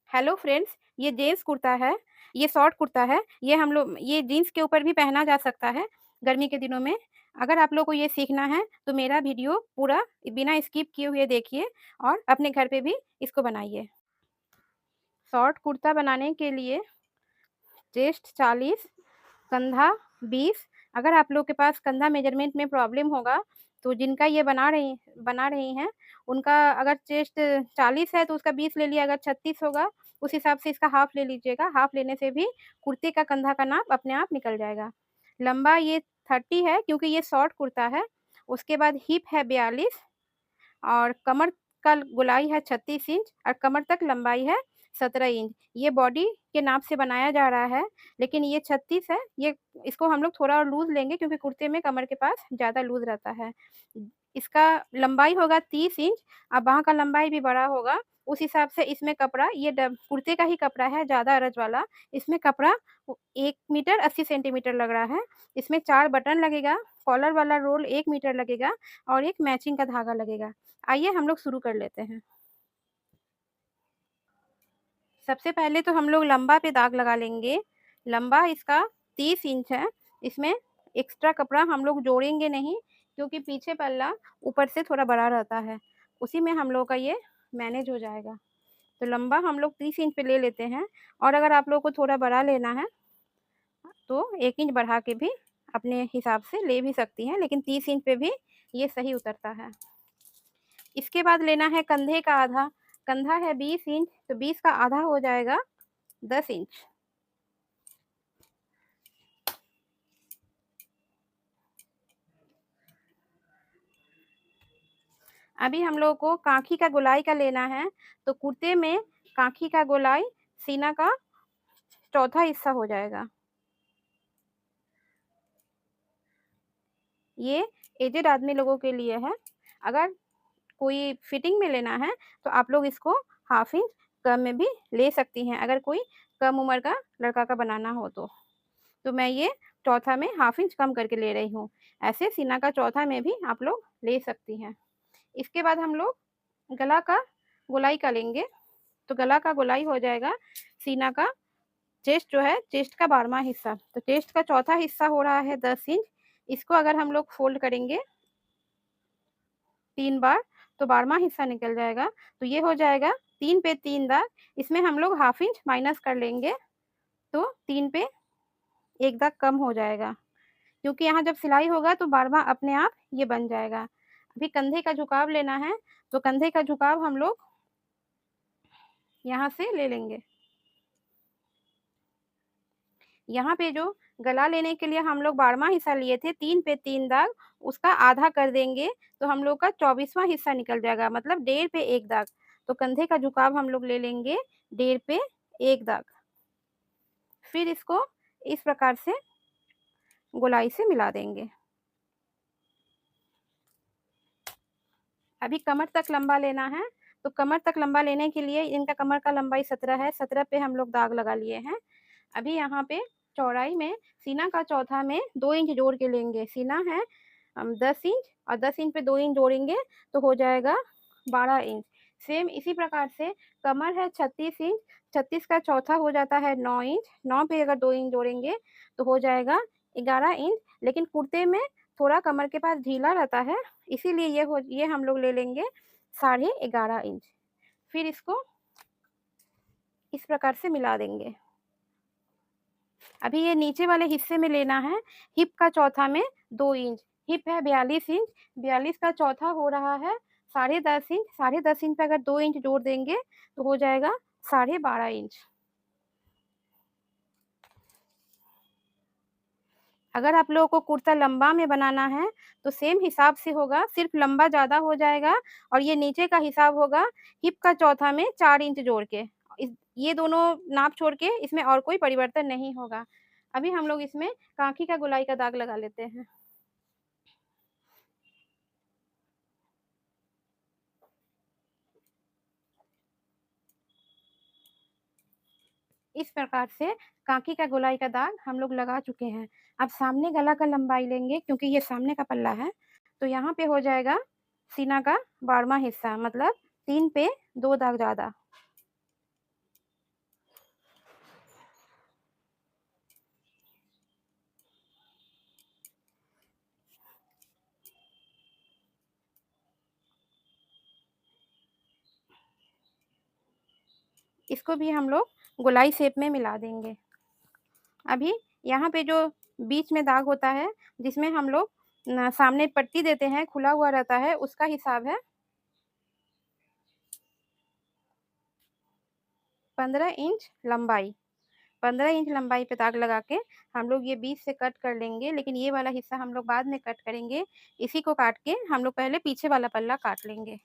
Hello friends, ये gents kurta है, ये शॉर्ट कुर्ता है, ये जीन्स के ऊपर भी पहना जा सकता है गर्मी के दिनों में। अगर आप लोग को ये सीखना है तो मेरा वीडियो पूरा बिना स्किप किए हुए देखिए और अपने घर पे भी इसको बनाइए। शॉर्ट कुर्ता बनाने के लिए चेस्ट 40, कंधा 20। अगर आप लोग के पास कंधा मेजरमेंट में प्रॉब्लम होगा तो जिनका ये बना रही हैं उनका अगर चेस्ट 40 है तो उसका 20 ले लिया, अगर 36 होगा उस हिसाब से इसका हाफ ले लीजिएगा। हाफ लेने से भी कुर्ते का कंधा का नाप अपने आप निकल जाएगा। लंबा ये 30 है क्योंकि ये शॉर्ट कुर्ता है। उसके बाद हिप है 42 और कमर का गोलाई है 36 इंच और कमर तक लंबाई है 17 इंच। ये बॉडी के नाप से बनाया जा रहा है, लेकिन ये 36 है। ये इसको हम लोग थोड़ा और लूज़ लेंगे क्योंकि कुर्ते में कमर के पास ज़्यादा लूज़ रहता है। इसका लंबाई होगा 30 इंच और बाँह का लंबाई भी बड़ा होगा। उस हिसाब से इसमें कपड़ा ये कुर्ते का ही कपड़ा है, ज़्यादा अरज वाला। इसमें कपड़ा 1 मीटर 80 सेंटीमीटर लग रहा है। इसमें 4 बटन लगेगा, कॉलर वाला रोल 1 मीटर लगेगा और एक मैचिंग का धागा लगेगा। आइए हम लोग शुरू कर लेते हैं। सबसे पहले तो हम लोग लंबा पे दाग लगा लेंगे। लंबा इसका 30 इंच है। इसमें एक्स्ट्रा कपड़ा हम लोग जोड़ेंगे नहीं क्योंकि पीछे पल्ला ऊपर से थोड़ा बड़ा रहता है। उसी में हम लोग का ये मैनेज हो जाएगा। तो लंबा हम लोग 30 इंच पे ले लेते हैं और अगर आप लोग को थोड़ा बड़ा लेना है तो 1 इंच बढ़ा के भी अपने हिसाब से ले भी सकती हैं, लेकिन 30 इंच पे भी ये सही उतरता है। इसके बाद लेना है कंधे का आधा। कंधा है 20 इंच तो 20 का आधा हो जाएगा 10 इंच। अभी हम लोग को काँखी का गोलाई का लेना है, तो कुर्ते में काँखी का गोलाई सीना का चौथा हिस्सा हो जाएगा। ये एजेड आदमी लोगों के लिए है। अगर कोई फिटिंग में लेना है तो आप लोग इसको हाफ इंच कम में भी ले सकती हैं, अगर कोई कम उम्र का लड़का का बनाना हो तो। तो मैं ये चौथा में हाफ इंच कम करके ले रही हूँ। ऐसे सीना का चौथा में भी आप लोग ले सकती हैं। इसके बाद हम लोग गला का गोलाई का लेंगे। तो गला का गोलाई हो जाएगा सीना का चेस्ट जो है, चेस्ट का 12वां हिस्सा। तो चेस्ट का चौथा हिस्सा हो रहा है 10 इंच। इसको अगर हम लोग फोल्ड करेंगे 3 बार तो 12वां हिस्सा निकल जाएगा। तो ये हो जाएगा 3 पे 3 दाग। इसमें हम लोग हाफ इंच माइनस कर लेंगे तो 3 पे 1 दाग कम हो जाएगा, क्योंकि यहाँ जब सिलाई होगा तो 12वां अपने आप ये बन जाएगा। अभी कंधे का झुकाव लेना है, तो कंधे का झुकाव हम लोग यहाँ से ले लेंगे। यहाँ पे जो गला लेने के लिए हम लोग 12वां हिस्सा लिए थे 3 पे 3 दाग, उसका आधा कर देंगे तो हम लोग का 24वां हिस्सा निकल जाएगा, मतलब 1.5 पे 1 दाग। तो कंधे का झुकाव हम लोग ले लेंगे 1.5 पे 1 दाग। फिर इसको इस प्रकार से गोलाई से मिला देंगे। अभी कमर तक लंबा लेना है, तो कमर तक लंबा लेने के लिए इनका कमर का लंबाई 17 है, 17 पे हम लोग दाग लगा लिए हैं। अभी यहाँ पे चौड़ाई में सीना का चौथा में 2 इंच जोड़ के लेंगे। सीना है 10 इंच और 10 इंच पे 2 इंच जोड़ेंगे तो हो जाएगा 12 इंच। सेम इसी प्रकार से कमर है 36 इंच, 36 का चौथा हो जाता है 9 इंच, 9 पे अगर 2 इंच जोड़ेंगे तो हो जाएगा 11 इंच। लेकिन कुर्ते में थोड़ा कमर के पास ढीला रहता है, इसीलिए ये हम लोग ले लेंगे 11.5 इंच। फिर इसको इस प्रकार से मिला देंगे। अभी ये नीचे वाले हिस्से में लेना है हिप का चौथा में 2 इंच। हिप है 42 इंच, 42 का चौथा हो रहा है 10.5 इंच। 10.5 इंच पे अगर 2 इंच जोड़ देंगे तो हो जाएगा 12.5 इंच। अगर आप लोगों को कुर्ता लंबा में बनाना है तो सेम हिसाब से होगा, सिर्फ लंबा ज़्यादा हो जाएगा और ये नीचे का हिसाब होगा हिप का चौथा में 4 इंच जोड़ के। ये दोनों नाप छोड़ के इसमें और कोई परिवर्तन नहीं होगा। अभी हम लोग इसमें काँखी का गोलाई का दाग लगा लेते हैं। इस प्रकार से काँखी का गोलाई का दाग हम लोग लगा चुके हैं। अब सामने गला का लंबाई लेंगे क्योंकि ये सामने का पल्ला है। तो यहाँ पे हो जाएगा सीना का 12वां हिस्सा, मतलब 3 पे 2 दाग ज़्यादा। इसको भी हम लोग गोलाई शेप में मिला देंगे। अभी यहाँ पे जो बीच में दाग होता है, जिसमें हम लोग सामने पट्टी देते हैं, खुला हुआ रहता है, उसका हिसाब है 15 इंच लंबाई। 15 इंच लंबाई पे दाग लगा के हम लोग ये बीच से कट कर लेंगे, लेकिन ये वाला हिस्सा हम लोग बाद में कट करेंगे। इसी को काट के हम लोग पहले पीछे वाला पल्ला काट लेंगे।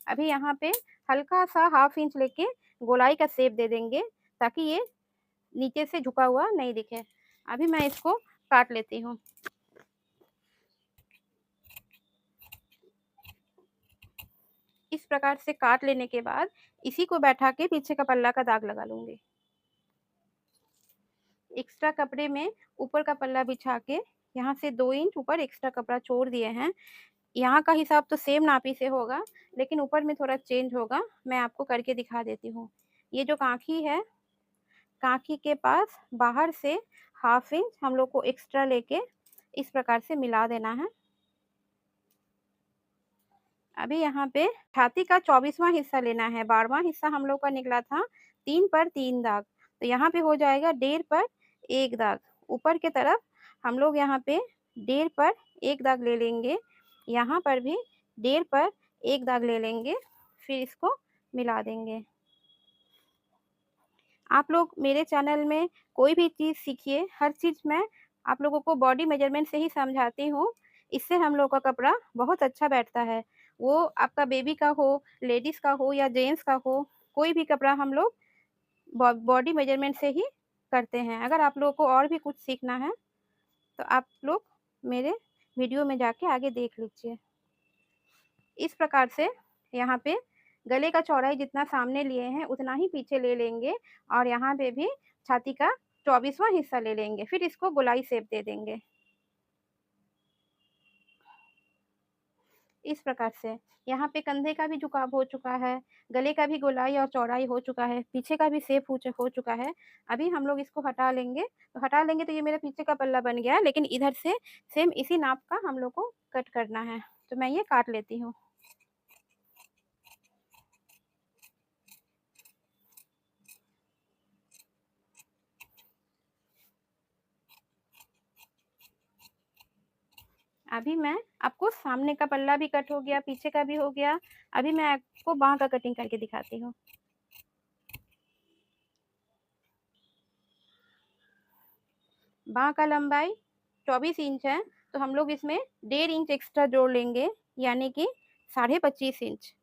अभी यहाँ पे हल्का सा 1/2 इंच लेके गोलाई का शेप दे देंगे, ताकि ये नीचे से झुका हुआ नहीं दिखे। अभी मैं इसको काट लेती हूँ। इस प्रकार से काट लेने के बाद इसी को बैठा के पीछे का पल्ला का दाग लगा लूँगी। एक्स्ट्रा कपड़े में ऊपर का पल्ला बिछा के यहाँ से 2 इंच ऊपर एक्स्ट्रा कपड़ा छोड़ दिए हैं। यहाँ का हिसाब तो सेम नापी से होगा, लेकिन ऊपर में थोड़ा चेंज होगा। मैं आपको करके दिखा देती हूँ। ये जो काँखी है, काँखी के पास बाहर से 1/2 इंच हम लोग को एक्स्ट्रा लेके इस प्रकार से मिला देना है। अभी यहाँ पे छाती का 24वां हिस्सा लेना है। 12वां हिस्सा हम लोग का निकला था 3 पर 3 दाग, तो यहाँ पे हो जाएगा 1.5 पर 1 दाग। ऊपर की तरफ हम लोग यहाँ पे 1.5 पर 1 दाग ले लेंगे, यहाँ पर भी 1.5 पर 1 दाग ले लेंगे, फिर इसको मिला देंगे। आप लोग मेरे चैनल में कोई भी चीज़ सीखिए, हर चीज़ मैं आप लोगों को बॉडी मेजरमेंट से ही समझाती हूँ। इससे हम लोग का कपड़ा बहुत अच्छा बैठता है। वो आपका बेबी का हो, लेडीज़ का हो या जेंट्स का हो, कोई भी कपड़ा हम लोग बॉडी मेजरमेंट से ही करते हैं। अगर आप लोगों को और भी कुछ सीखना है, तो आप लोग मेरे वीडियो में जाके आगे देख लीजिए। इस प्रकार से यहाँ पे गले का चौड़ाई जितना सामने लिए हैं उतना ही पीछे ले लेंगे, और यहाँ पे भी छाती का 24वां हिस्सा ले लेंगे। फिर इसको गोलाई शेप दे देंगे। इस प्रकार से यहाँ पे कंधे का भी झुकाव हो चुका है, गले का भी गोलाई और चौड़ाई हो चुका है, पीछे का भी शेप हो चुका है। अभी हम लोग इसको हटा लेंगे। तो हटा लेंगे तो ये मेरा पीछे का पल्ला बन गया है, लेकिन इधर से सेम इसी नाप का हम लोग को कट करना है। तो मैं ये काट लेती हूँ। अभी मैं आपको सामने का पल्ला भी कट हो गया, पीछे का भी हो गया। अभी मैं आपको बाँह का कटिंग करके दिखाती हूँ। बाँह का लंबाई 24 इंच है, तो हम लोग इसमें 1.5 इंच एक्स्ट्रा जोड़ लेंगे, यानी कि 25.5 इंच।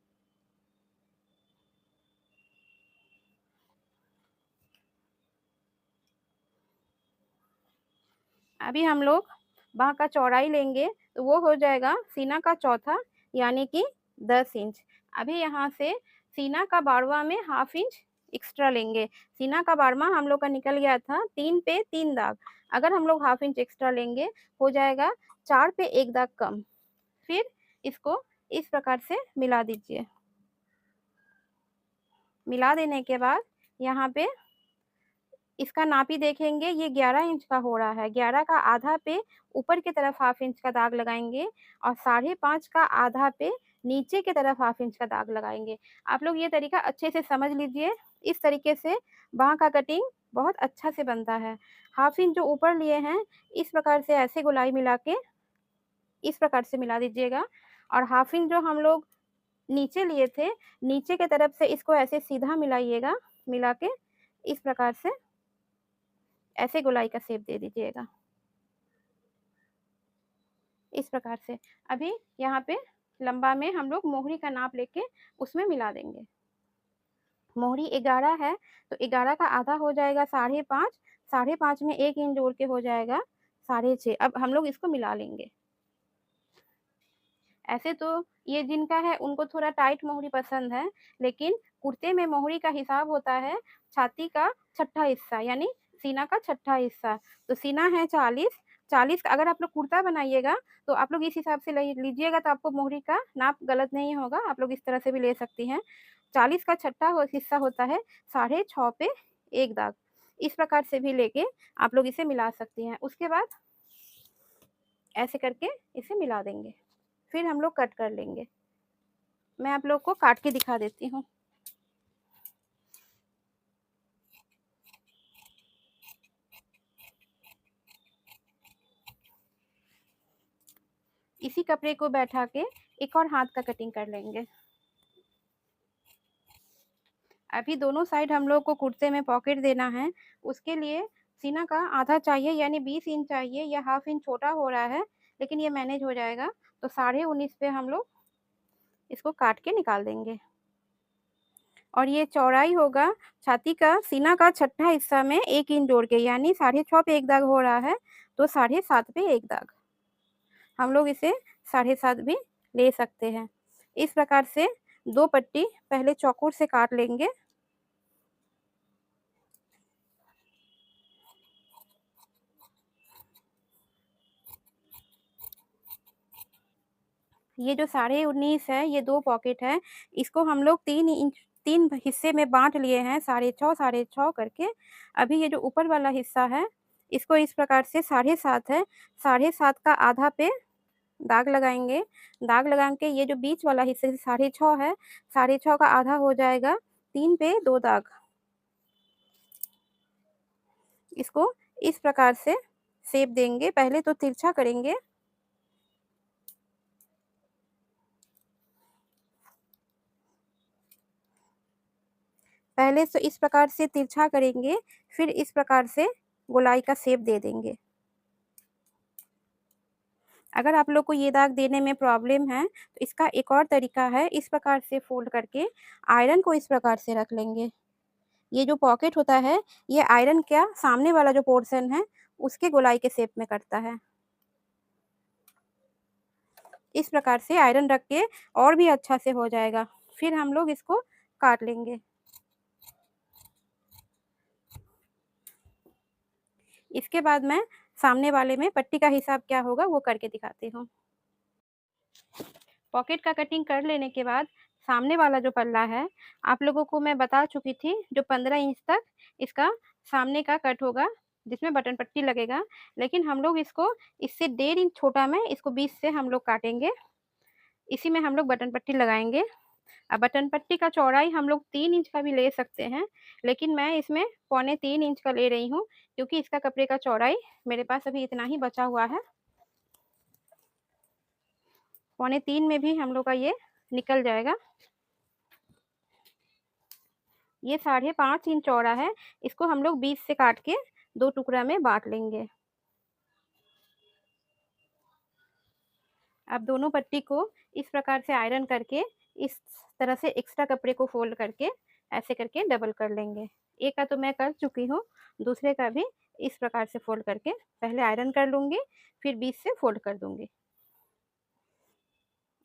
अभी हम लोग बाँह का चौड़ाई लेंगे, तो वो हो जाएगा सीना का चौथा, यानी कि 10 इंच। अभी यहाँ से सीना का 12वां में 1/2 इंच एक्स्ट्रा लेंगे। सीना का 12वां हम लोग का निकल गया था 3 पे 3 दाग। अगर हम लोग 1/2 इंच एक्स्ट्रा लेंगे, हो जाएगा 4 पे 1 दाग कम। फिर इसको इस प्रकार से मिला दीजिए। मिला देने के बाद यहाँ पे इसका नापी देखेंगे, ये 11 इंच का हो रहा है। 11 का आधा पे ऊपर की तरफ 1/2 इंच का दाग लगाएँगे, और 5.5 का आधा पे नीचे की तरफ 1/2 इंच का दाग लगाएँगे। आप लोग ये तरीका अच्छे से समझ लीजिए। इस तरीके से बाँह का कटिंग बहुत अच्छा से बनता है। 1/2 इंच जो ऊपर लिए हैं, इस प्रकार से ऐसे गोलाई मिला के इस प्रकार से मिला दीजिएगा, और 1/2 इंच जो हम लोग नीचे लिए थे, नीचे की तरफ से इसको ऐसे सीधा मिलाइएगा। मिला के इस प्रकार से ऐसे गोलाई का शेप दे दीजिएगा, इस प्रकार से। अभी यहाँ पे लंबा में हम लोग मोहरी का नाप लेके उसमें मिला देंगे। मोहरी 11 है, तो 11 का आधा हो जाएगा 5.5, 5.5 में 1 इंच जोड़ के हो जाएगा 6.5। अब हम लोग इसको मिला लेंगे। ऐसे तो ये जिनका है उनको थोड़ा टाइट मोहरी पसंद है, लेकिन कुर्ते में मोहरी का हिसाब होता है छाती का छठा हिस्सा, यानी सीना का छठा हिस्सा। तो सीना है 40, 40 का अगर आप लोग कुर्ता बनाइएगा तो आप लोग इस हिसाब से लीजिएगा, तो आपको मोहरी का नाप गलत नहीं होगा। आप लोग इस तरह से भी ले सकती हैं। 40 का छठा हिस्सा होता है 6.5 पे 1 दाग। इस प्रकार से भी लेके आप लोग इसे मिला सकती हैं। उसके बाद ऐसे करके इसे मिला देंगे, फिर हम लोग कट कर लेंगे। मैं आप लोग को काट के दिखा देती हूँ। इसी कपड़े को बैठा के एक और हाथ का कटिंग कर लेंगे। अभी दोनों साइड हम लोग को कुर्ते में पॉकेट देना है, उसके लिए सीना का आधा चाहिए, यानी 20 इंच चाहिए, या हाफ इंच छोटा हो रहा है, लेकिन ये मैनेज हो जाएगा। तो 19.5 पे हम लोग इसको काट के निकाल देंगे। और ये चौड़ाई होगा छाती का, सीना का छठा हिस्सा में 1 इंच जोड़ के, यानी 6.5 पे एक दाग हो रहा है, तो 7.5 पे एक दाग। हम लोग इसे 7.5 भी ले सकते हैं। इस प्रकार से 2 पट्टी पहले चौकोर से काट लेंगे। ये जो 19.5 है, ये 2 पॉकेट है, इसको हम लोग 3 हिस्से में बाँट लिए हैं, 6.5 करके। अभी ये जो ऊपर वाला हिस्सा है, इसको इस प्रकार से 7.5 है, 7.5 का आधा पे दाग लगाएँगे। दाग लगा के ये जो बीच वाला हिस्सा 6.5 है, 6.5 का आधा हो जाएगा 3 पे 2 दाग। इसको इस प्रकार से शेप देंगे, पहले तो तिरछा करेंगे। पहले तो इस प्रकार से तिरछा करेंगे, फिर इस प्रकार से गोलाई का शेप दे देंगे। अगर आप लोग को ये दाग देने में प्रॉब्लम है, तो इसका एक और तरीका है, इस प्रकार से फ़ोल्ड करके आयरन को इस प्रकार से रख लेंगे। ये जो पॉकेट होता है, ये आयरन का सामने वाला जो पोर्शन है, उसके गोलाई के शेप में कटता है। इस प्रकार से आयरन रख के और भी अच्छा से हो जाएगा। फिर हम लोग इसको काट लेंगे। इसके बाद मैं सामने वाले में पट्टी का हिसाब क्या होगा वो करके दिखाती हूँ। पॉकेट का कटिंग कर लेने के बाद सामने वाला जो पल्ला है, आप लोगों को मैं बता चुकी थी, जो 15 इंच तक इसका सामने का कट होगा, जिसमें बटन पट्टी लगेगा। लेकिन हम लोग इसको इससे 1.5 इंच छोटा में इसको 20 से हम लोग काटेंगे। इसी में हम लोग बटन पट्टी लगाएँगे। अब बटन पट्टी का चौड़ाई हम लोग 3 इंच का भी ले सकते हैं, लेकिन मैं इसमें 3.25 इंच का ले रही हूँ, क्योंकि इसका कपड़े का चौड़ाई मेरे पास अभी इतना ही बचा हुआ है। 3.25 में भी हम लोग का ये निकल जाएगा। ये 5.5 इंच चौड़ा है, इसको हम लोग 20 से काट के 2 टुकड़ा में बाँट लेंगे। अब दोनों पट्टी को इस प्रकार से आयरन करके, इस तरह से एक्स्ट्रा कपड़े को फ़ोल्ड करके, ऐसे करके डबल कर लेंगे। एक का तो मैं कर चुकी हूँ, दूसरे का भी इस प्रकार से फ़ोल्ड करके पहले आयरन कर लूँगी, फिर बीच से फ़ोल्ड कर दूँगी।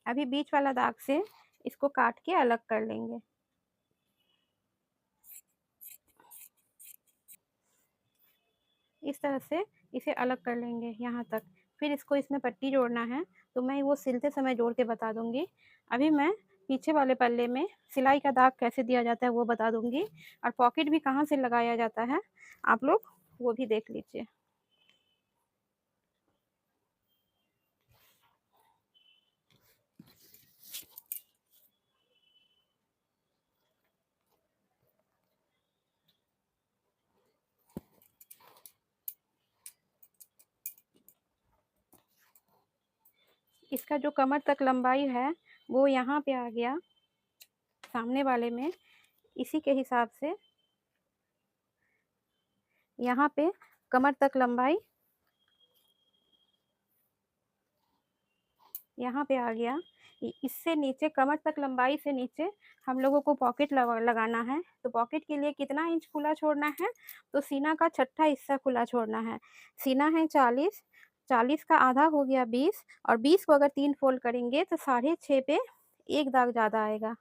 अभी बीच वाला दाग से इसको काट के अलग कर लेंगे। इस तरह से इसे अलग कर लेंगे यहाँ तक। फिर इसको इसमें पट्टी जोड़ना है, तो मैं वो सिलते समय जोड़ के बता दूँगी। अभी मैं पीछे वाले पल्ले में सिलाई का दाग कैसे दिया जाता है वो बता दूँगी, और पॉकेट भी कहाँ से लगाया जाता है, आप लोग वो भी देख लीजिए। इसका जो कमर तक लंबाई है, वो यहाँ पे आ गया सामने वाले में। इसी के हिसाब से यहाँ पे कमर तक लंबाई यहाँ पे आ गया। इससे नीचे कमर तक लंबाई से नीचे हम लोगों को पॉकेट लगाना है। तो पॉकेट के लिए कितना इंच खुला छोड़ना है, तो सीना का छठा हिस्सा खुला छोड़ना है। सीना है 40, 40 का आधा हो गया 20, और 20 को अगर 3 फोल्ड करेंगे तो 6.5 पे एक दाग ज़्यादा आएगा।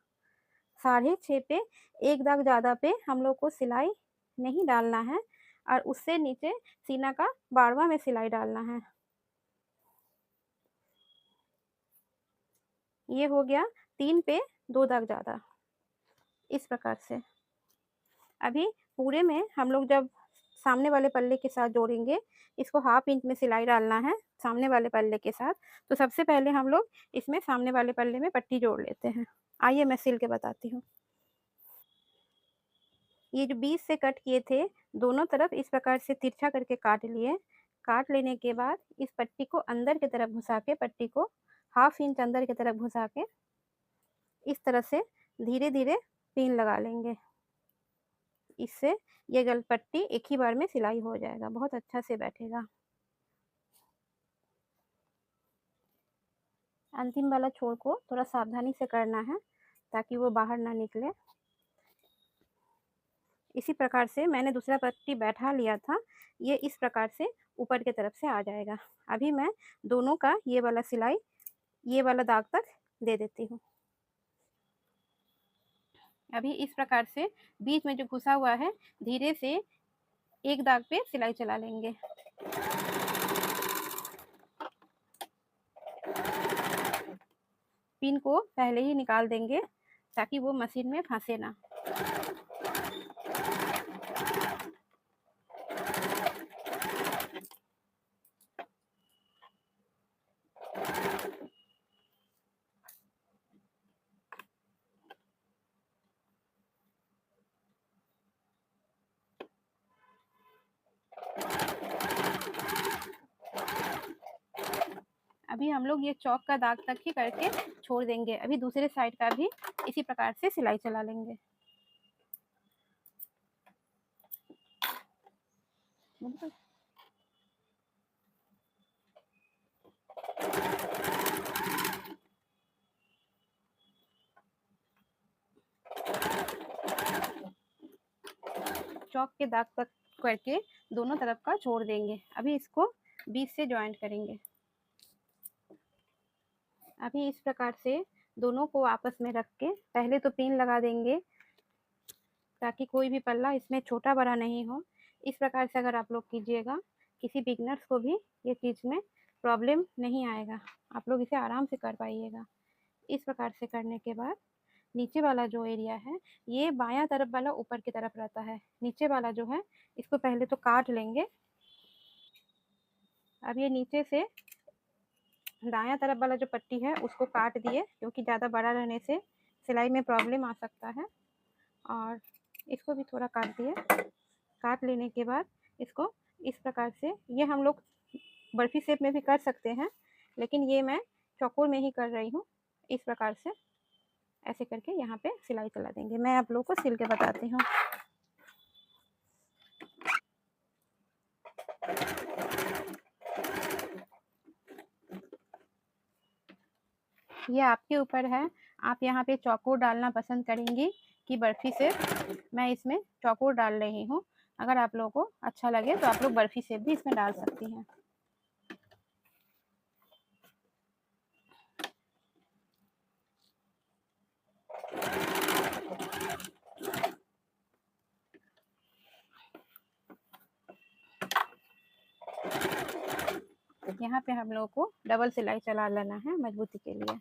6.5 पे एक दाग ज़्यादा पे हम लोग को सिलाई नहीं डालना है, और उससे नीचे सीना का 12वां में सिलाई डालना है। ये हो गया 3 पे 2 दाग ज़्यादा, इस प्रकार से। अभी पूरे में हम लोग जब सामने वाले पल्ले के साथ जोड़ेंगे, इसको हाफ इंच में सिलाई डालना है सामने वाले पल्ले के साथ। तो सबसे पहले हम लोग इसमें सामने वाले पल्ले में पट्टी जोड़ लेते हैं। आइए मैं सिल के बताती हूँ। ये जो बीच से कट किए थे, दोनों तरफ इस प्रकार से तिरछा करके काट लिए। काट लेने के बाद इस पट्टी को अंदर की तरफ घुसा के पट्टी को हाफ इंच अंदर की तरफ घुसा के इस तरह से धीरे धीरे पिन लगा लेंगे। इससे ये गलपट्टी एक ही बार में सिलाई हो जाएगा, बहुत अच्छा से बैठेगा। अंतिम वाला छोर को थोड़ा सावधानी से करना है ताकि वो बाहर ना निकले। इसी प्रकार से मैंने दूसरा पट्टी बैठा लिया था, ये इस प्रकार से ऊपर की तरफ से आ जाएगा। अभी मैं दोनों का ये वाला सिलाई ये वाला दाग तक दे देती हूँ। अभी इस प्रकार से बीच में जो घुसा हुआ है धीरे से एक दाग पे सिलाई चला लेंगे। पिन को पहले ही निकाल देंगे ताकि वो मशीन में फंसे ना। अभी हम लोग ये चौक का दाग तक ही करके छोड़ देंगे। अभी दूसरे साइड का भी इसी प्रकार से सिलाई चला लेंगे। चौक के दाग तक करके दोनों तरफ का छोड़ देंगे। अभी इसको बीच से ज्वाइंट करेंगे। अभी इस प्रकार से दोनों को आपस में रख के पहले तो पिन लगा देंगे ताकि कोई भी पल्ला इसमें छोटा बड़ा नहीं हो। इस प्रकार से अगर आप लोग कीजिएगा, किसी बिगनर्स को भी ये चीज़ में प्रॉब्लम नहीं आएगा, आप लोग इसे आराम से कर पाइएगा। इस प्रकार से करने के बाद नीचे वाला जो एरिया है, ये बायां तरफ वाला ऊपर की तरफ रहता है। नीचे वाला जो है इसको पहले तो काट लेंगे। अब ये नीचे से दायां तरफ वाला जो पट्टी है उसको काट दिए, क्योंकि ज़्यादा बड़ा रहने से सिलाई में प्रॉब्लम आ सकता है। और इसको भी थोड़ा काट दिए। काट लेने के बाद इसको इस प्रकार से, ये हम लोग बर्फी शेप में भी कर सकते हैं, लेकिन ये मैं चौकोर में ही कर रही हूँ। इस प्रकार से ऐसे करके यहाँ पे सिलाई चला देंगे। मैं आप लोगों को सिल के बताती हूँ। ये आपके ऊपर है, आप यहाँ पे चौकोर डालना पसंद करेंगी कि बर्फी शेप। मैं इसमें चौकोर डाल रही हूँ। अगर आप लोगों को अच्छा लगे तो आप लोग बर्फी शेप भी इसमें डाल सकती हैं। यहाँ पे हम लोगों को डबल सिलाई चला लेना है मजबूती के लिए।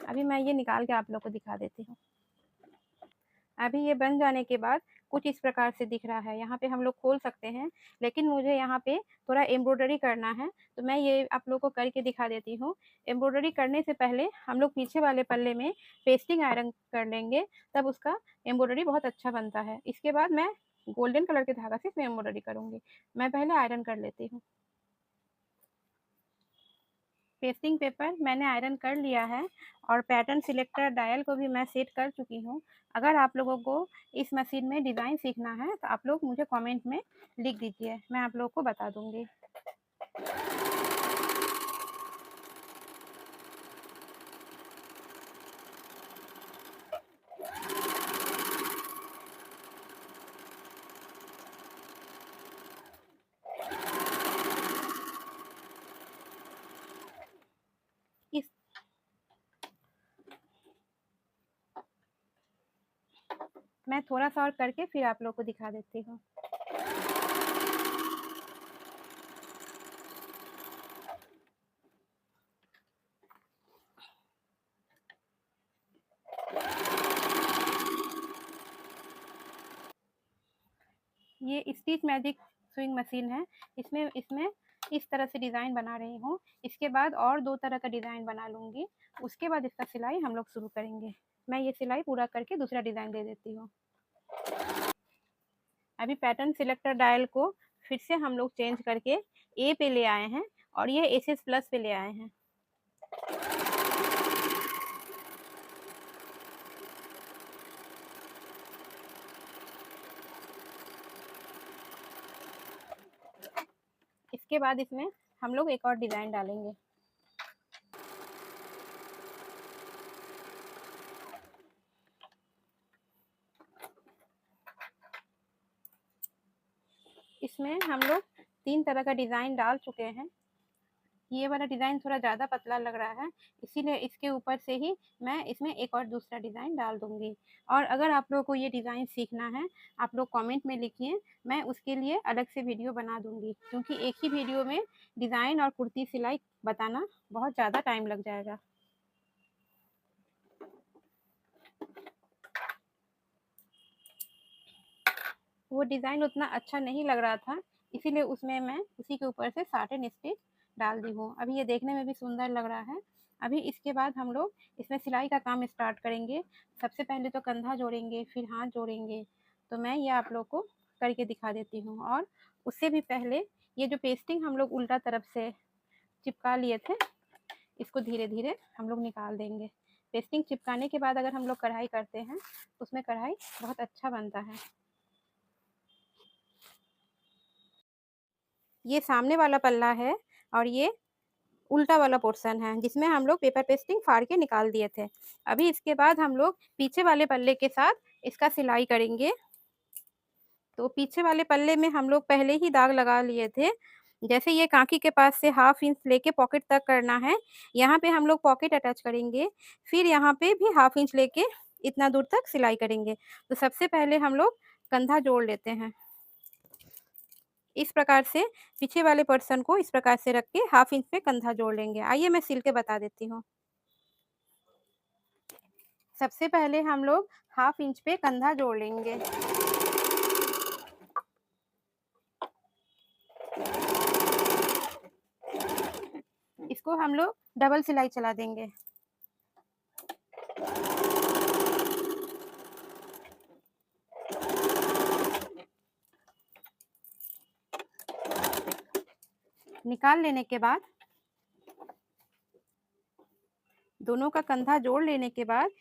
अभी मैं ये निकाल के आप लोग को दिखा देती हूँ। अभी ये बन जाने के बाद कुछ इस प्रकार से दिख रहा है। यहाँ पे हम लोग खोल सकते हैं, लेकिन मुझे यहाँ पे थोड़ा एम्ब्रॉयडरी करना है, तो मैं ये आप लोग को करके दिखा देती हूँ। एम्ब्रॉयडरी करने से पहले हम लोग पीछे वाले पल्ले में पेस्टिंग आयरन कर लेंगे, तब उसका एम्ब्रॉयडरी बहुत अच्छा बनता है। इसके बाद मैं गोल्डन कलर के धागा से इसमें एम्ब्रॉयडरी करूँगी। मैं पहले आयरन कर लेती हूँ। पेस्टिंग पेपर मैंने आयरन कर लिया है और पैटर्न सिलेक्टर डायल को भी मैं सेट कर चुकी हूँ। अगर आप लोगों को इस मशीन में डिज़ाइन सीखना है तो आप लोग मुझे कमेंट में लिख दीजिए, मैं आप लोगों को बता दूँगी। इस मैं थोड़ा सा और करके फिर आप लोग को दिखा देती हूँ। ये स्टिच मैजिक स्विंग मशीन है। इसमें इसमें इस तरह से डिज़ाइन बना रही हूँ। इसके बाद और 2 तरह का डिज़ाइन बना लूँगी। उसके बाद इसका सिलाई हम लोग शुरू करेंगे। मैं ये सिलाई पूरा करके दूसरा डिज़ाइन दे देती हूँ। अभी पैटर्न सिलेक्टर डायल को फिर से हम लोग चेंज करके ए पे ले आए हैं और ये एसएस प्लस पे ले आए हैं। इसके बाद इसमें हम लोग एक और डिज़ाइन डालेंगे। इसमें हम लोग 3 तरह का डिज़ाइन डाल चुके हैं। ये वाला डिज़ाइन थोड़ा ज़्यादा पतला लग रहा है, इसीलिए इसके ऊपर से ही मैं इसमें एक और दूसरा डिज़ाइन डाल दूँगी। और अगर आप लोगों को ये डिज़ाइन सीखना है, आप लोग कमेंट में लिखिए, मैं उसके लिए अलग से वीडियो बना दूँगी, क्योंकि एक ही वीडियो में डिज़ाइन और कुर्ती सिलाई बताना बहुत ज़्यादा टाइम लग जाएगा। वो डिज़ाइन उतना अच्छा नहीं लग रहा था, इसीलिए उसमें मैं उसी के ऊपर से साटिन स्टिच डाल दी हूँ। अभी ये देखने में भी सुंदर लग रहा है। अभी इसके बाद हम लोग इसमें सिलाई का काम स्टार्ट करेंगे। सबसे पहले तो कंधा जोड़ेंगे, फिर हाथ जोड़ेंगे। तो मैं ये आप लोग को करके दिखा देती हूँ। और उससे भी पहले ये जो पेस्टिंग हम लोग उल्टा तरफ से चिपका लिए थे, इसको धीरे धीरे हम लोग निकाल देंगे। पेस्टिंग चिपकाने के बाद अगर हम लोग कढ़ाई करते हैं, उसमें कढ़ाई बहुत अच्छा बनता है। ये सामने वाला पल्ला है और ये उल्टा वाला पोर्शन है, जिसमें हम लोग पेपर पेस्टिंग फाड़ के निकाल दिए थे। अभी इसके बाद हम लोग पीछे वाले पल्ले के साथ इसका सिलाई करेंगे। तो पीछे वाले पल्ले में हम लोग पहले ही दाग लगा लिए थे। जैसे ये काँखी के पास से 1/2 इंच लेके पॉकेट तक करना है, यहाँ पे हम लोग पॉकेट अटैच करेंगे। फिर यहाँ पे भी 1/2 इंच लेके इतना दूर तक सिलाई करेंगे। तो सबसे पहले हम लोग कंधा जोड़ लेते हैं। इस प्रकार से पीछे वाले पर्सन को इस प्रकार से रख के 1/2 इंच पे कंधा जोड़ लेंगे। आइए मैं सिल के बता देती हूँ। सबसे पहले हम लोग 1/2 इंच पे कंधा जोड़ लेंगे। इसको हम लोग डबल सिलाई चला देंगे। निकाल लेने के बाद दोनों का कंधा जोड़ लेने के बाद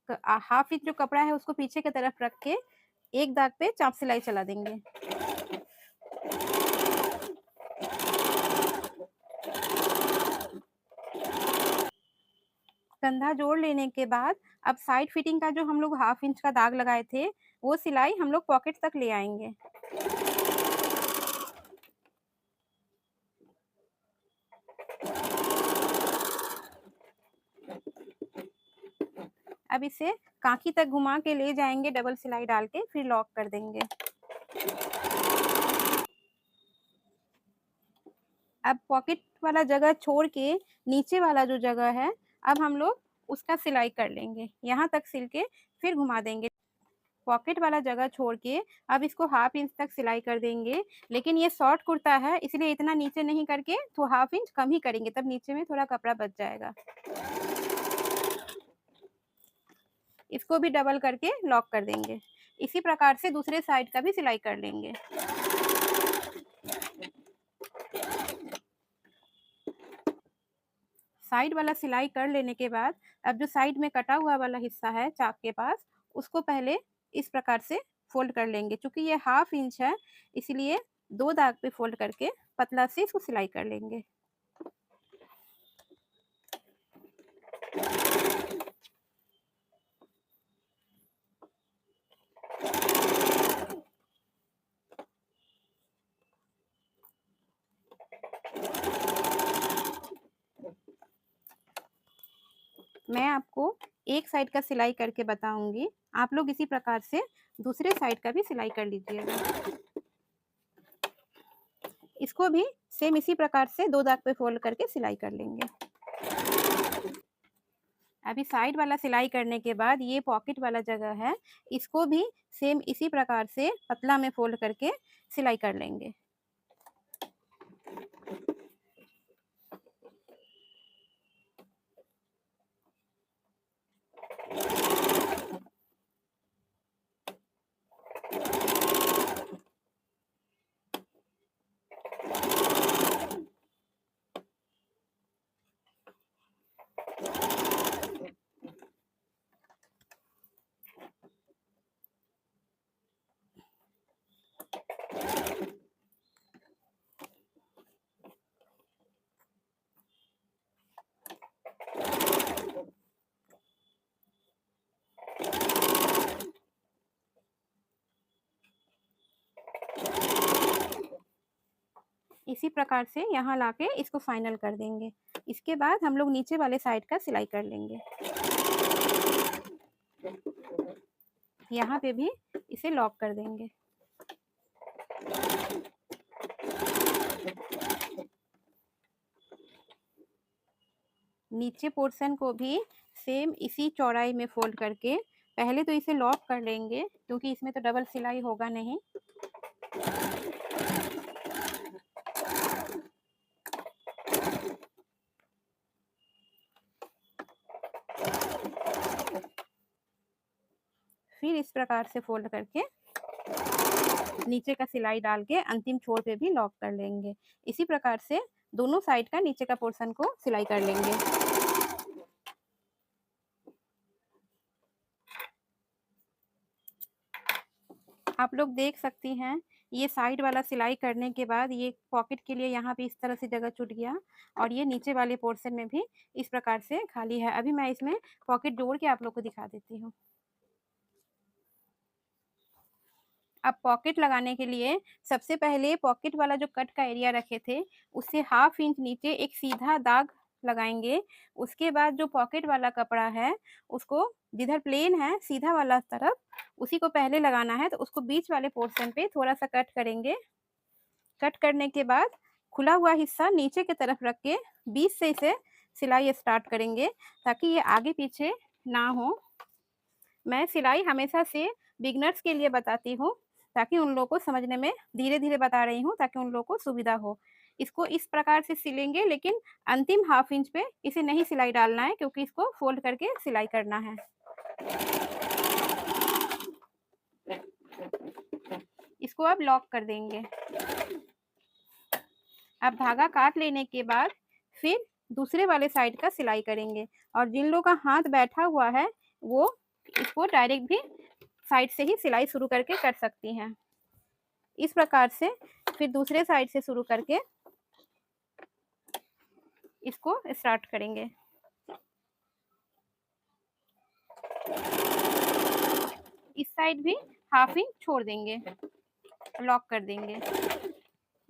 1/2 इंच जो कपड़ा है उसको पीछे की तरफ रख के एक दाग पे चाप सिलाई चला देंगे। कंधा जोड़ लेने के बाद अब साइड फिटिंग का जो हम लोग 1/2 इंच का दाग लगाए थे, वो सिलाई हम लोग पॉकेट तक ले आएंगे। अब इसे कांखी तक घुमा के ले जाएंगे, डबल सिलाई डाल के फिर लॉक कर देंगे। अब पॉकेट वाला जगह छोड़ के नीचे वाला जो जगह है, अब हम लोग उसका सिलाई कर लेंगे। यहाँ तक सिल के फिर घुमा देंगे। पॉकेट वाला जगह छोड़ के अब इसको 1/2 इंच तक सिलाई कर देंगे। लेकिन ये शॉर्ट कुर्ता है, इसलिए इतना नीचे नहीं करके तो 1/2 इंच कम ही करेंगे, तब नीचे में थोड़ा कपड़ा बच जाएगा। इसको भी डबल करके लॉक कर देंगे। इसी प्रकार से दूसरे साइड का भी सिलाई कर लेंगे। साइड वाला सिलाई कर लेने के बाद अब जो साइड में कटा हुआ वाला हिस्सा है चाक के पास, उसको पहले इस प्रकार से फोल्ड कर लेंगे। चूंकि ये 1/2 इंच है, इसलिए 2 दाग पे फोल्ड करके पतला से इसको सिलाई कर लेंगे। मैं आपको एक साइड का सिलाई करके बताऊंगी, आप लोग इसी प्रकार से दूसरे साइड का भी सिलाई कर लीजिएगा। इसको भी सेम इसी प्रकार से 2 दाग पे फोल्ड करके सिलाई कर लेंगे। अभी साइड वाला सिलाई करने के बाद ये पॉकेट वाला जगह है, इसको भी सेम इसी प्रकार से पतला में फोल्ड करके सिलाई कर लेंगे। इसी प्रकार से यहाँ लाके इसको फाइनल कर देंगे। इसके बाद हम लोग नीचे वाले साइड का सिलाई कर लेंगे। यहाँ पे भी इसे लॉक कर देंगे। नीचे पोर्शन को भी सेम इसी चौड़ाई में फोल्ड करके पहले तो इसे लॉक कर लेंगे, क्योंकि इसमें तो डबल सिलाई होगा नहीं। फिर इस प्रकार से फोल्ड करके नीचे का सिलाई डाल के अंतिम छोर पे भी लॉक कर लेंगे। इसी प्रकार से दोनों साइड का नीचे का पोर्शन को सिलाई कर लेंगे। आप लोग देख सकती हैं, ये साइड वाला सिलाई करने के बाद ये पॉकेट के लिए यहाँ पे इस तरह से जगह छूट गया और ये नीचे वाले पोर्शन में भी इस प्रकार से खाली है। अभी मैं इसमें पॉकेट जोड़ के आप लोग को दिखा देती हूँ। अब पॉकेट लगाने के लिए सबसे पहले पॉकेट वाला जो कट का एरिया रखे थे उससे 1/2 इंच नीचे एक सीधा दाग लगाएंगे। उसके बाद जो पॉकेट वाला कपड़ा है उसको जिधर प्लेन है सीधा वाला तरफ उसी को पहले लगाना है, तो उसको बीच वाले पोर्शन पे थोड़ा सा कट करेंगे। कट करने के बाद खुला हुआ हिस्सा नीचे की तरफ रख के बीच से इसे सिलाई स्टार्ट करेंगे ताकि ये आगे पीछे ना हो। मैं सिलाई हमेशा से बिगनर्स के लिए बताती हूँ ताकि उन लोगों को समझने में धीरे धीरे बता रही हूँ ताकि उन लोगों को सुविधा हो। इसको इस प्रकार से सिलेंगे, लेकिन अंतिम 1/2 इंच पे इसे नहीं सिलाई डालना है क्योंकि इसको फोल्ड करके सिलाई करना है। इसको अब लॉक कर देंगे। अब धागा काट लेने के बाद फिर दूसरे वाले साइड का सिलाई करेंगे और जिन लोगों का हाथ बैठा हुआ है वो इसको डायरेक्ट भी साइड से ही सिलाई शुरू करके कर सकती हैं। इस प्रकार से फिर दूसरे साइड से शुरू करके इसको स्टार्ट करेंगे। इस साइड भी 1/2 इंच छोड़ देंगे, लॉक कर देंगे।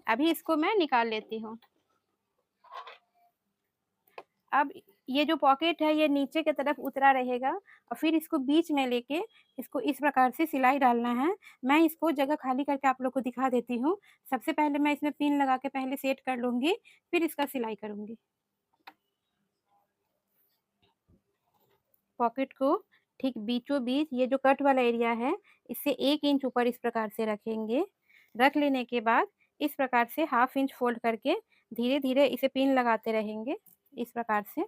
अभी इसको मैं निकाल लेती हूँ। अब ये जो पॉकेट है ये नीचे की तरफ उतरा रहेगा और फिर इसको बीच में लेके इसको इस प्रकार से सिलाई डालना है। मैं इसको जगह खाली करके आप लोग को दिखा देती हूँ। सबसे पहले मैं इसमें पिन लगा के पहले सेट कर लूँगी, फिर इसका सिलाई करूँगी। पॉकेट को ठीक बीचों बीच ये जो कट वाला एरिया है इससे 1 इंच ऊपर इस प्रकार से रखेंगे। रख लेने के बाद इस प्रकार से 1/2 इंच फोल्ड करके धीरे धीरे इसे पिन लगाते रहेंगे। इस प्रकार से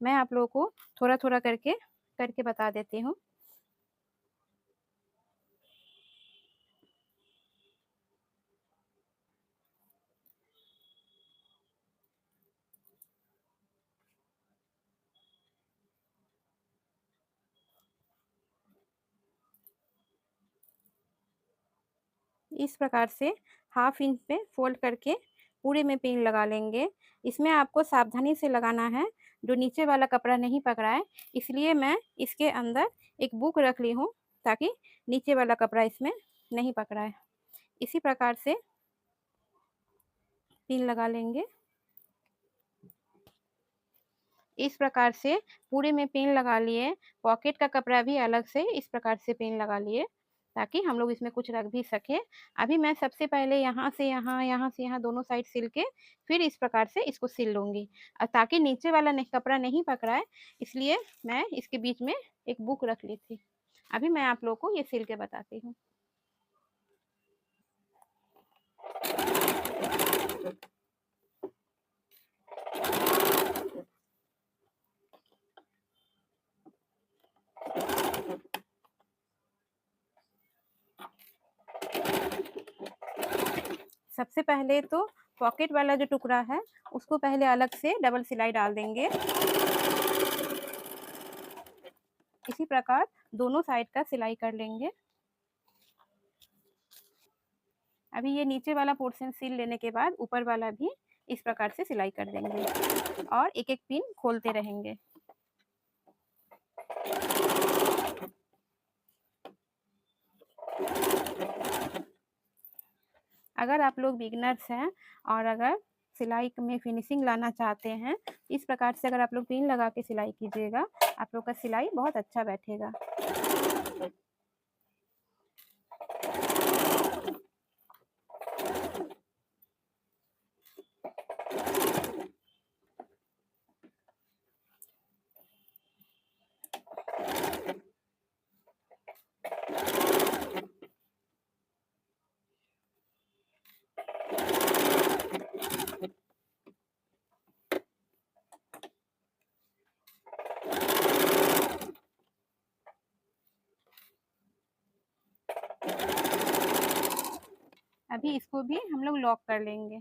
मैं आप लोगों को थोड़ा थोड़ा करके बता देती हूँ। इस प्रकार से 1/2 इंच पे फोल्ड करके पूरे में पिन लगा लेंगे। इसमें आपको सावधानी से लगाना है, जो नीचे वाला कपड़ा नहीं पकड़ा है, इसलिए मैं इसके अंदर एक बुक रख ली हूँ ताकि नीचे वाला कपड़ा इसमें नहीं पकड़ा है। इसी प्रकार से पिन लगा लेंगे। इस प्रकार से पूरे में पिन लगा लिए। पॉकेट का कपड़ा भी अलग से इस प्रकार से पिन लगा लिए ताकि हम लोग इसमें कुछ रख भी सकें। अभी मैं सबसे पहले यहाँ से यहाँ, यहाँ से यहाँ दोनों साइड सिल के फिर इस प्रकार से इसको सिल लूँगी ताकि नीचे वाला कपड़ा नहीं पकड़ा है, इसलिए मैं इसके बीच में एक बुक रख ली थी। अभी मैं आप लोगों को ये सिल के बताती हूँ। सबसे पहले तो पॉकेट वाला जो टुकड़ा है उसको पहले अलग से डबल सिलाई डाल देंगे। इसी प्रकार दोनों साइड का सिलाई कर लेंगे। अभी ये नीचे वाला पोर्शन सिल लेने के बाद ऊपर वाला भी इस प्रकार से सिलाई कर देंगे और एक एक पिन खोलते रहेंगे। अगर आप लोग बिगनर्स हैं और अगर सिलाई में फिनिशिंग लाना चाहते हैं, इस प्रकार से अगर आप लोग पिन लगा के सिलाई कीजिएगा, आप लोग का सिलाई बहुत अच्छा बैठेगा। अभी इसको भी हम लोग लॉक कर लेंगे,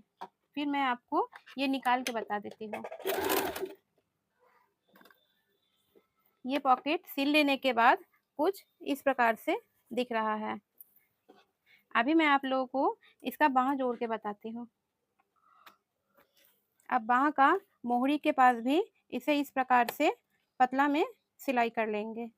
फिर मैं आपको ये निकाल के बता देती हूँ। ये पॉकेट सिल लेने के बाद कुछ इस प्रकार से दिख रहा है। अभी मैं आप लोगों को इसका बाँह जोड़ के बताती हूँ। अब बाँह का मोहरी के पास भी इसे इस प्रकार से पतला में सिलाई कर लेंगे।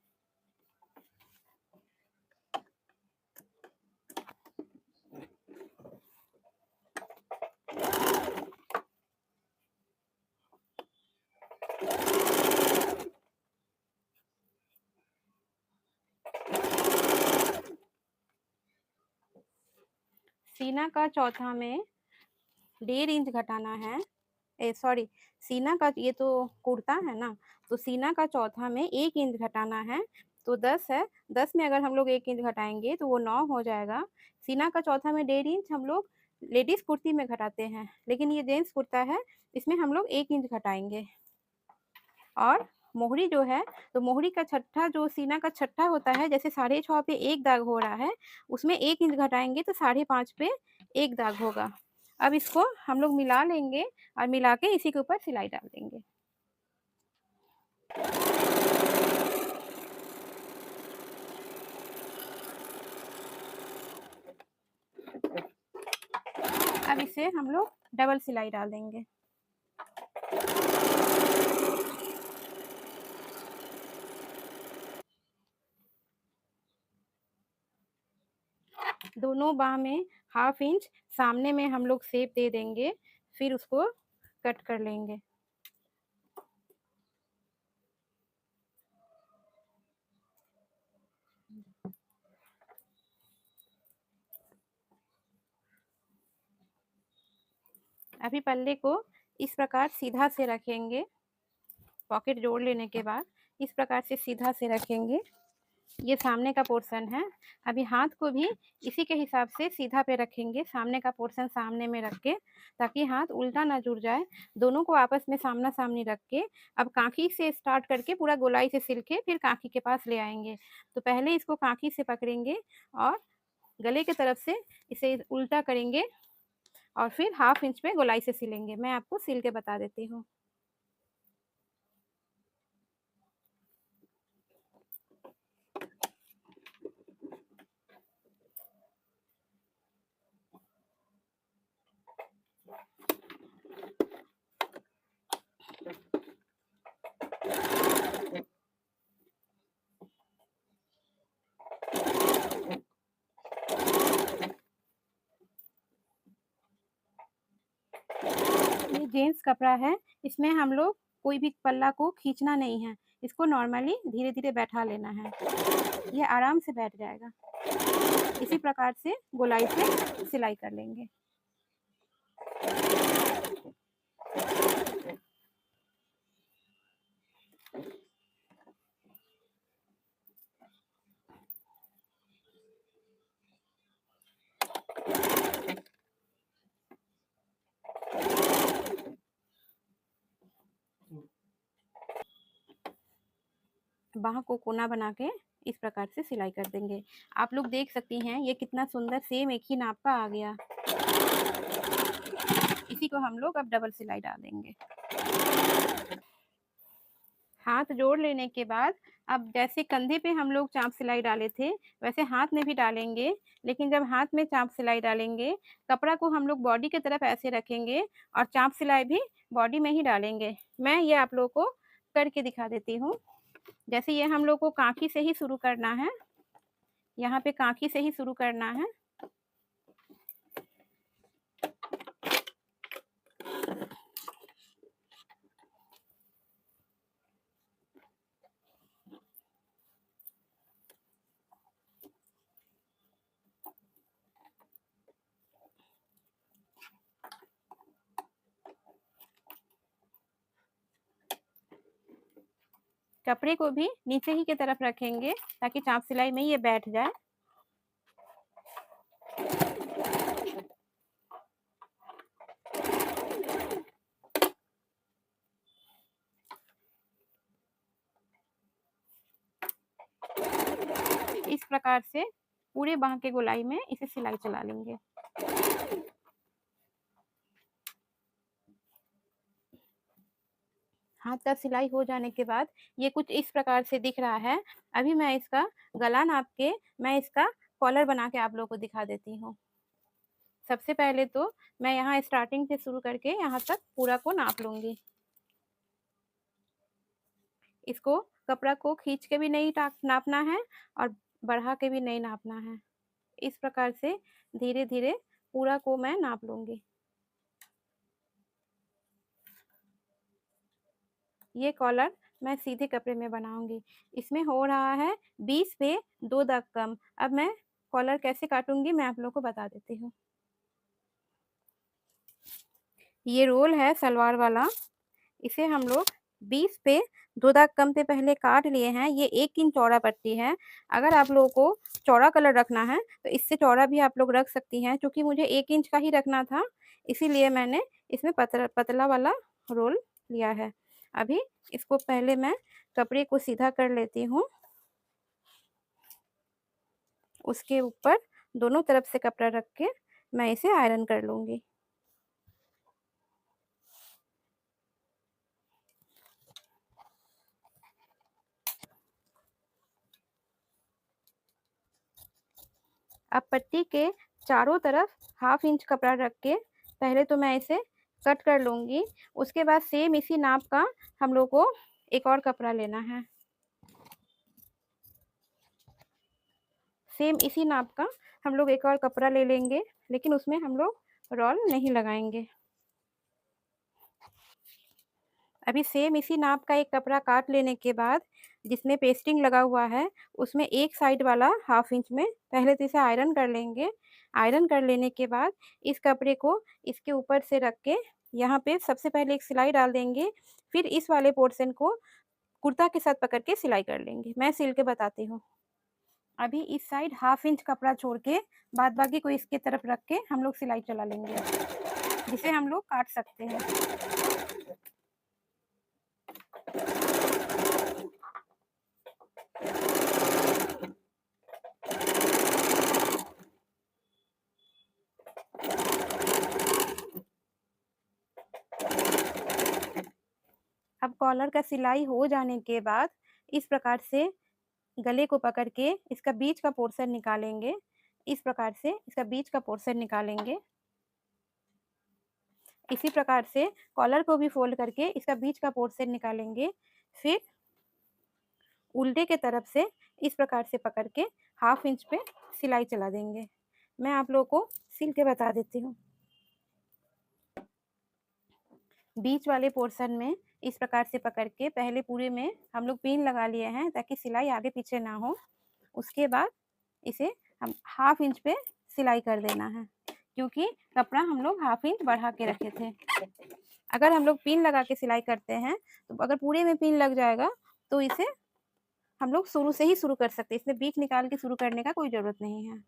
सीना का चौथा में 1.5 इंच घटाना है। सॉरी, सीना का ये तो कुर्ता है ना, तो सीना का चौथा में 1 इंच घटाना है, तो 10 है, 10 में अगर हम लोग 1 इंच घटाएंगे तो वो 9 हो जाएगा। सीना का चौथा में 1.5 इंच हम लोग लेडीज़ कुर्ती में घटाते हैं, लेकिन ये जेंट्स कुर्ता है, इसमें हम लोग 1 इंच घटाएंगे। और मोहरी जो है, तो मोहरी का छठा जो सीना का छठा होता है, जैसे 6.5 पे एक दाग हो रहा है, उसमें 1 इंच घटाएंगे तो 5.5 पे एक दाग होगा। अब इसको हम लोग मिला लेंगे और मिला के इसी के ऊपर सिलाई डाल देंगे। अब इसे हम लोग डबल सिलाई डाल देंगे। दोनों बाँह में 1/2 इंच सामने में हम लोग शेप दे देंगे, फिर उसको कट कर लेंगे। अभी पल्ले को इस प्रकार सीधा से रखेंगे, पॉकेट जोड़ लेने के बाद इस प्रकार से सीधा से रखेंगे। ये सामने का पोर्शन है। अभी हाथ को भी इसी के हिसाब से सीधा पे रखेंगे, सामने का पोर्शन सामने में रख के, ताकि हाथ उल्टा ना जुड़ जाए। दोनों को आपस में सामना सामनी रख के अब कांखी से स्टार्ट करके पूरा गोलाई से सिल के फिर कांखी के पास ले आएंगे। तो पहले इसको कांखी से पकड़ेंगे और गले की तरफ से इसे उल्टा करेंगे और फिर 1/2 इंच में गोलाई से सिलेंगे। मैं आपको सिल के बता देती हूँ। ये जेंट्स कपड़ा है, इसमें हम लोग कोई भी पल्ला को खींचना नहीं है, इसको नॉर्मली धीरे-धीरे बैठा लेना है, ये आराम से बैठ जाएगा। इसी प्रकार से गोलाई से सिलाई कर लेंगे। बाँह को कोना बना के इस प्रकार से सिलाई कर देंगे। आप लोग देख सकती हैं ये कितना सुंदर सेम एक ही नाप का आ गया। इसी को हम लोग अब डबल सिलाई डाल देंगे। हाथ जोड़ लेने के बाद अब जैसे कंधे पे हम लोग चाँप सिलाई डाले थे, वैसे हाथ में भी डालेंगे, लेकिन जब हाथ में चाँप सिलाई डालेंगे, कपड़ा को हम लोग बॉडी की तरफ ऐसे रखेंगे और चाँप सिलाई भी बॉडी में ही डालेंगे। मैं ये आप लोगों को करके दिखा देती हूँ। जैसे ये हम लोग को काँखी से ही शुरू करना है, यहाँ पे काँखी से ही शुरू करना है। कपड़े को भी नीचे ही की तरफ रखेंगे ताकि चाप सिलाई में ये बैठ जाए। इस प्रकार से पूरे बाँह के गोलाई में इसे सिलाई चला लेंगे। हाथ का सिलाई हो जाने के बाद ये कुछ इस प्रकार से दिख रहा है। अभी मैं इसका गला नाप के मैं इसका कॉलर बना के आप लोगों को दिखा देती हूँ। सबसे पहले तो मैं यहाँ स्टार्टिंग से शुरू करके यहाँ तक पूरा को नाप लूँगी। इसको कपड़ा को खींच के भी नहीं नापना है और बढ़ा के भी नहीं नापना है। इस प्रकार से धीरे-धीरे पूरा को मैं नाप लूँगी। ये कॉलर मैं सीधे कपड़े में बनाऊँगी। इसमें हो रहा है 20 पे 2 दाग कम। अब मैं कॉलर कैसे काटूँगी मैं आप लोगों को बता देती हूँ। ये रोल है सलवार वाला, इसे हम लोग 20 पे 2 दाग कम पे पहले काट लिए हैं। ये 1 इंच चौड़ा पट्टी है। अगर आप लोगों को चौड़ा कलर रखना है तो इससे चौड़ा भी आप लोग रख सकती हैं। चूँकि मुझे 1 इंच का ही रखना था, इसीलिए मैंने इसमें पतला वाला रोल लिया है। अभी इसको पहले मैं कपड़े को सीधा कर लेती हूँ। उसके ऊपर दोनों तरफ से कपड़ा रख के मैं इसे आयरन कर लूँगी। अब पट्टी के चारों तरफ हाफ इंच कपड़ा रख के पहले तो मैं इसे कट कर लूँगी। उसके बाद सेम इसी नाप का हम लोग को एक और कपड़ा लेना है। सेम इसी नाप का हम लोग एक और कपड़ा ले लेंगे, लेकिन उसमें हम लोग रॉल नहीं लगाएंगे। अभी सेम इसी नाप का एक कपड़ा काट लेने के बाद जिसमें पेस्टिंग लगा हुआ है, उसमें एक साइड वाला हाफ इंच में पहले तो इसे आयरन कर लेंगे। आयरन कर लेने के बाद इस कपड़े को इसके ऊपर से रख के यहाँ पे सबसे पहले एक सिलाई डाल देंगे, फिर इस वाले पोर्शन को कुर्ता के साथ पकड़ के सिलाई कर लेंगे। मैं सिल के बताती हूँ। अभी इस साइड हाफ इंच कपड़ा छोड़ के बाद बाकी को इसके तरफ रख के हम लोग सिलाई चला लेंगे, जिसे हम लोग काट सकते हैं। अब कॉलर का सिलाई हो जाने के बाद इस प्रकार से गले को पकड़ के इसका बीच का पोर्शन निकालेंगे। इस प्रकार से इसका बीच का पोर्शन निकालेंगे। इसी प्रकार से कॉलर को भी फोल्ड करके इसका बीच का पोर्शन निकालेंगे। फिर उल्टे के तरफ से इस प्रकार से पकड़ के हाफ इंच पे सिलाई चला देंगे। मैं आप लोगों को सिल के बता देती हूँ। बीच वाले पोर्शन में इस प्रकार से पकड़ के पहले पूरे में हम लोग पिन लगा लिए हैं ताकि सिलाई आगे पीछे ना हो। उसके बाद इसे हम हाफ इंच पे सिलाई कर देना है, क्योंकि कपड़ा हम लोग हाफ इंच बढ़ा के रखे थे। अगर हम लोग पिन लगा के सिलाई करते हैं तो अगर पूरे में पिन लग जाएगा तो इसे हम लोग शुरू से ही शुरू कर सकते हैं। इसमें बीच निकाल के शुरू करने का कोई ज़रूरत नहीं है।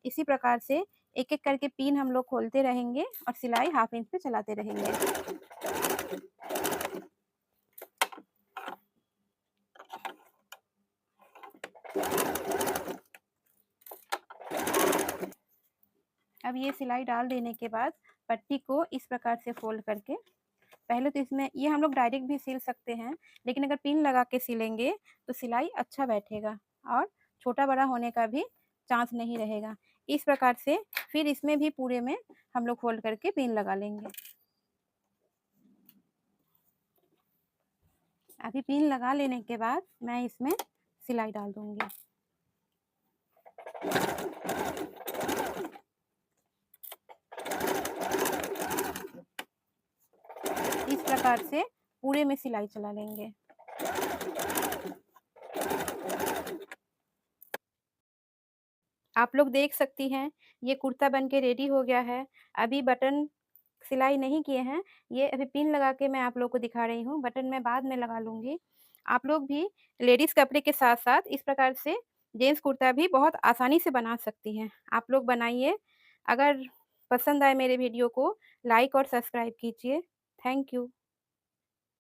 इसी प्रकार से एक-एक करके पिन हम लोग खोलते रहेंगे और सिलाई हाफ इंच पे चलाते रहेंगे। अब ये सिलाई डाल देने के बाद पट्टी को इस प्रकार से फोल्ड करके पहले तो इसमें ये हम लोग डायरेक्ट भी सिल सकते हैं, लेकिन अगर पिन लगा के सिलेंगे तो सिलाई अच्छा बैठेगा और छोटा बड़ा होने का भी चांस नहीं रहेगा। इस प्रकार से फिर इसमें भी पूरे में हम लोग फोल्ड करके पिन लगा लेंगे। अभी पिन लगा लेने के बाद मैं इसमें सिलाई डाल दूंगी। इस प्रकार से पूरे में सिलाई चला लेंगे। आप लोग देख सकती हैं, ये कुर्ता बन के रेडी हो गया है। अभी बटन सिलाई नहीं किए हैं, ये अभी पिन लगा के मैं आप लोग को दिखा रही हूँ, बटन मैं बाद में लगा लूँगी। आप लोग भी लेडीज़ कपड़े के साथ-साथ इस प्रकार से जेंट्स कुर्ता भी बहुत आसानी से बना सकती हैं। आप लोग बनाइए। अगर पसंद आए मेरे वीडियो को लाइक और सब्सक्राइब कीजिए। Thank you.